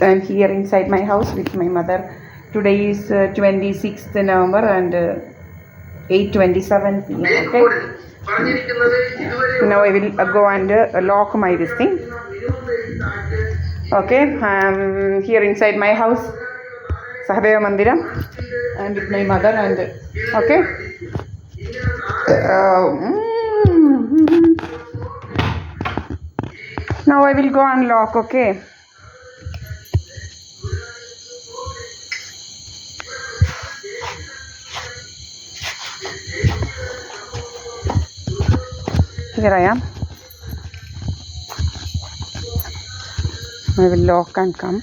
I'm here inside my house with my mother. Today is 26th November and 8:27 p.m. Okay. Now I will go and lock my this thing. Okay. I'm here inside my house, Sahadeva Mandiram, and with my mother and okay. Now I will go and lock. Okay. Here I am. I will lock and come.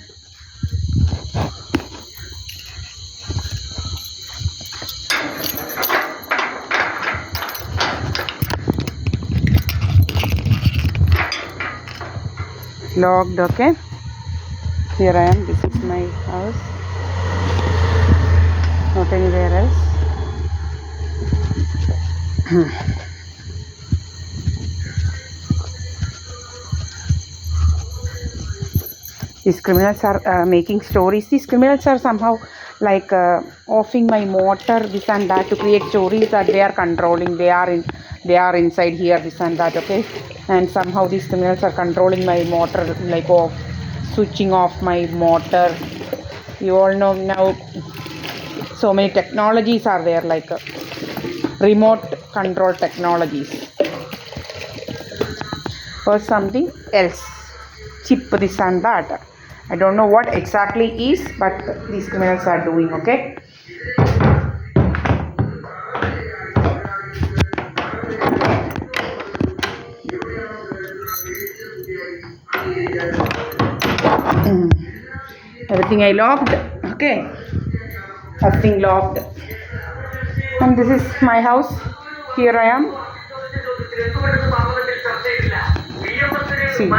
Locked. Okay. Here I am. This is my house. Not anywhere else. These criminals are making stories. These criminals are somehow like offing my motor, this and that, to create stories that they are controlling. They are inside here, this and that. Okay, and somehow these criminals are controlling my motor, like switching off my motor. You all know now. So many technologies are there, like remote control technologies or something else. Chip, this and that. I don't know what exactly is, but these criminals are doing. Okay. Everything I locked. Okay. Everything locked. And this is my house. Here I am. See.